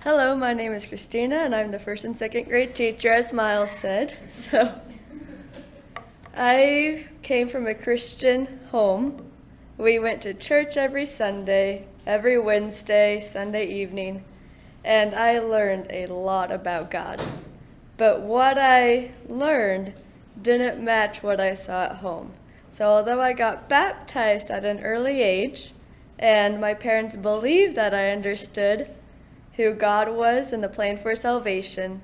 Hello, my name is Kristina, and I'm the first and second grade teacher, as Miles said. So, I came from a Christian home. We went to church every Sunday, every Wednesday, Sunday evening, and I learned a lot about God. But what I learned didn't match what I saw at home. So although I got baptized at an early age, and my parents believed that I understood who God was and the plan for salvation,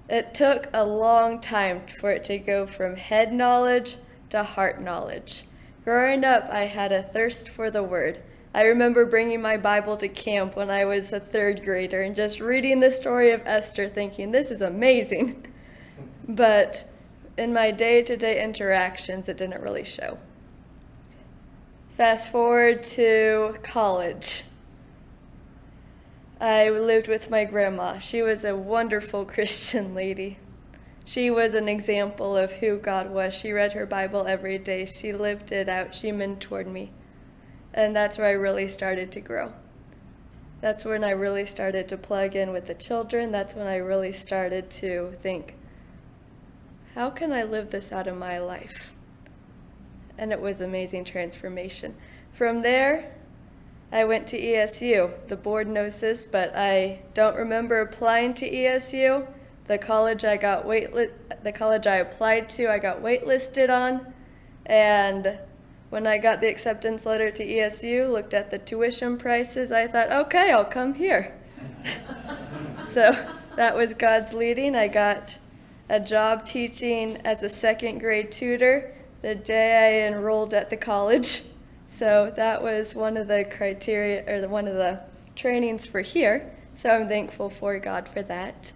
it took a long time for it to go from head knowledge to heart knowledge. Growing up, I had a thirst for the Word. I remember bringing my Bible to camp when I was a third grader and just reading the story of Esther thinking, this is amazing. But in my day-to-day interactions, it didn't really show. Fast forward to college. I lived with my grandma. She was a wonderful Christian lady. She was an example of who God was. She read her Bible every day. She lived it out. She mentored me. And that's where I really started to grow. That's when I really started to plug in with the children. That's when I really started to think, how can I live this out in my life? And it was amazing transformation. From there, I went to ESU. The board knows this, but I don't remember applying to ESU. The college I applied to, I got waitlisted on. And when I got the acceptance letter to ESU, looked at the tuition prices, I thought, okay, I'll come here. So that was God's leading. I got a job teaching as a second grade tutor the day I enrolled at the college. So that was one of the criteria, or one of the trainings for here. So I'm thankful for God for that.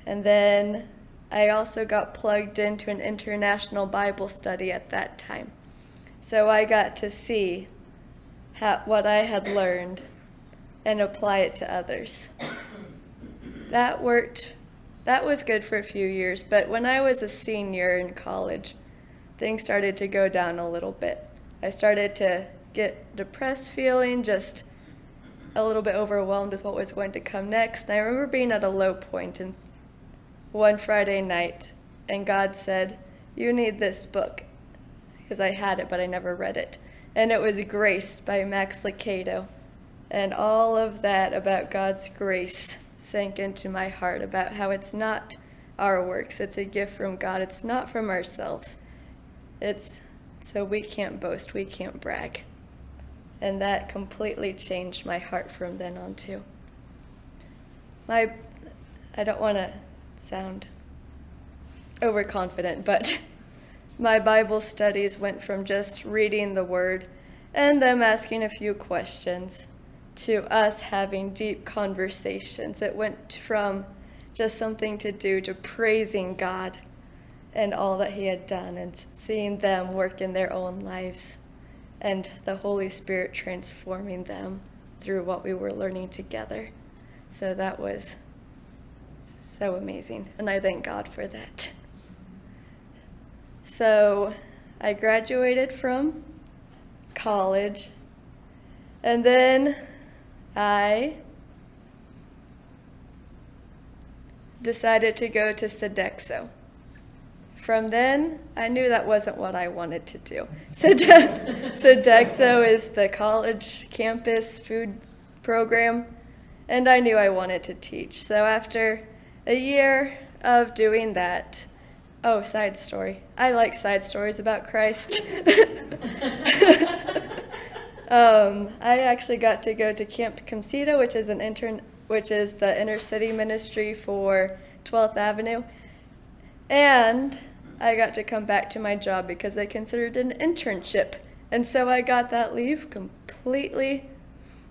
And then I also got plugged into an international Bible study at that time. So I got to see what I had learned and apply it to others. That worked. That was good for a few years. But when I was a senior in college, things started to go down a little bit. I started to get depressed feeling, just a little bit overwhelmed with what was going to come next. And I remember being at a low point one Friday night, and God said, you need this book, because I had it, but I never read it. And it was Grace by Max Lucado. And all of that about God's grace sank into my heart, about how it's not our works, it's a gift from God, it's not from ourselves. So we can't boast, we can't brag. And that completely changed my heart from then on too. I don't want to sound overconfident, but my Bible studies went from just reading the Word and them asking a few questions to us having deep conversations. It went from just something to do to praising God and all that He had done, and seeing them work in their own lives, and the Holy Spirit transforming them through what we were learning together. So that was so amazing, and I thank God for that. So I graduated from college, and then I decided to go to Sodexo. From then, I knew that wasn't what I wanted to do. Sodexo is the college campus food program, and I knew I wanted to teach. So after a year of doing that, side story. I like side stories about Christ. I actually got to go to Camp Comcita, which is the inner city ministry for 12th Avenue. And I got to come back to my job because they considered it an internship. And so I got that leave completely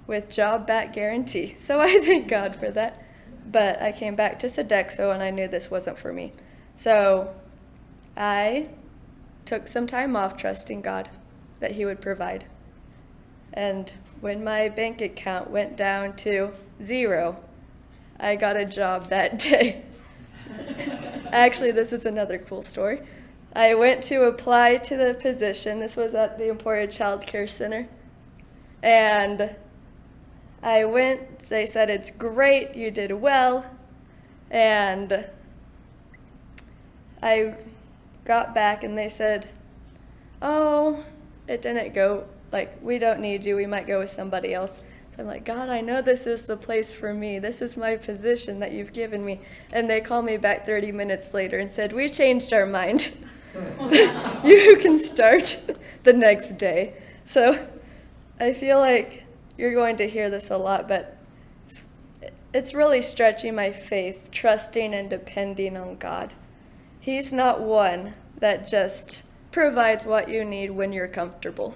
with job back guarantee. So I thank God for that. But I came back to Sodexo and I knew this wasn't for me. So I took some time off trusting God that He would provide. And when my bank account went down to 0, I got a job that day. Actually, this is another cool story. I went to apply to the position. This was at the Emporia Child Care Center. And I went, they said, it's great, you did well, and I got back and they said, oh, it didn't go, like, we don't need you, we might go with somebody else. So I'm like, God, I know this is the place for me. This is my position that you've given me. And they called me back 30 minutes later and said, we changed our mind. You can start the next day. So I feel like you're going to hear this a lot, but it's really stretching my faith, trusting and depending on God. He's not one that just provides what you need when you're comfortable.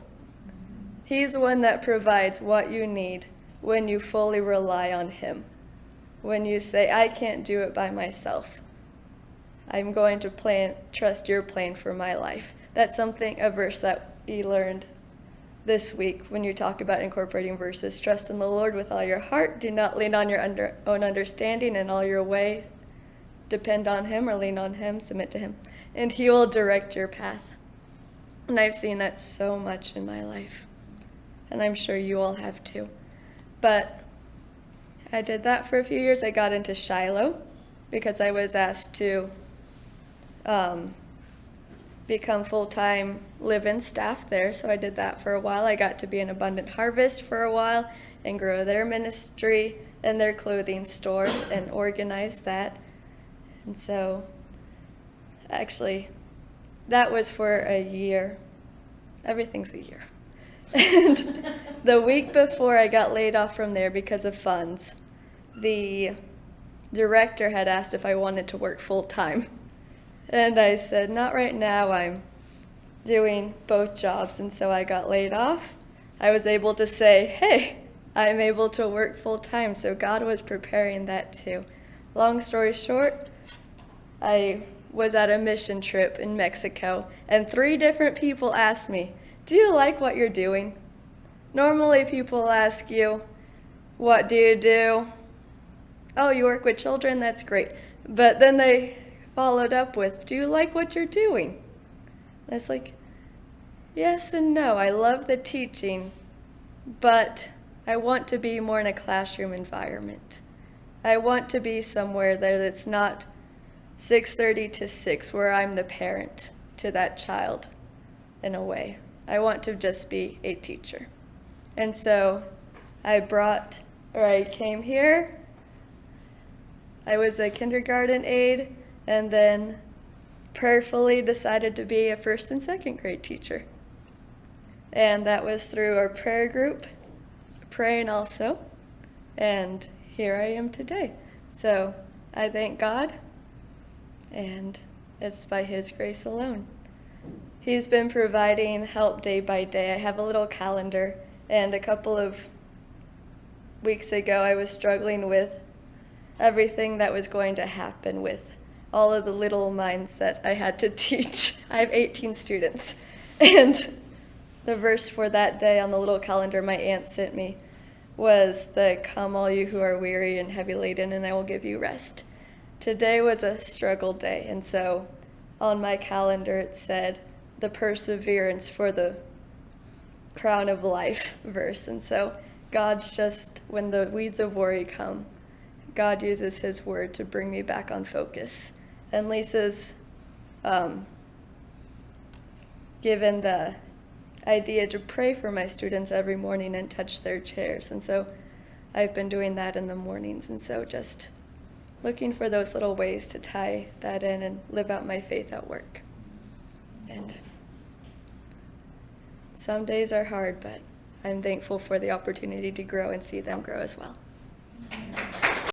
He's one that provides what you need when you fully rely on him. When you say, I can't do it by myself. I'm going to trust your plan for my life. That's a verse that we learned this week when you talk about incorporating verses. Trust in the Lord with all your heart. Do not lean on your own understanding in all your way. Depend on him or lean on him, submit to him, and he will direct your path. And I've seen that so much in my life, and I'm sure you all have too. But I did that for a few years. I got into Shiloh because I was asked to become full-time live-in staff there, so I did that for a while. I got to be in Abundant Harvest for a while and grow their ministry and their clothing store and organize that. And so, actually, that was for a year. Everything's a year. And the week before I got laid off from there because of funds, the director had asked if I wanted to work full-time. And I said, not right now, I'm doing both jobs. And so I got laid off. I was able to say, hey, I'm able to work full-time. So God was preparing that too. Long story short, I was at a mission trip in Mexico, and 3 different people asked me, do you like what you're doing? Normally people ask you, what do you do? Oh, you work with children? That's great. But then they followed up with, do you like what you're doing? And it's like, yes and no. I love the teaching, but I want to be more in a classroom environment. I want to be somewhere that it's not 6:30 to 6, where I'm the parent to that child in a way. I want to just be a teacher. And so I came here. I was a kindergarten aide, and then prayerfully decided to be a 1st and 2nd grade teacher. And that was through our prayer group, praying also. And here I am today. So I thank God, and it's by his grace alone. He's been providing help day by day. I have a little calendar, and a couple of weeks ago I was struggling with everything that was going to happen with all of the little minds that I had to teach. I have 18 students, and the verse for that day on the little calendar my aunt sent me was come all you who are weary and heavy laden, and I will give you rest. Today was a struggle day, and so on my calendar it said the perseverance for the crown of life verse. And so God's just, when the weeds of worry come, God uses his word to bring me back on focus. And Lisa's given the idea to pray for my students every morning and touch their chairs. And so I've been doing that in the mornings. And so just looking for those little ways to tie that in and live out my faith at work. And some days are hard, but I'm thankful for the opportunity to grow and see them grow as well.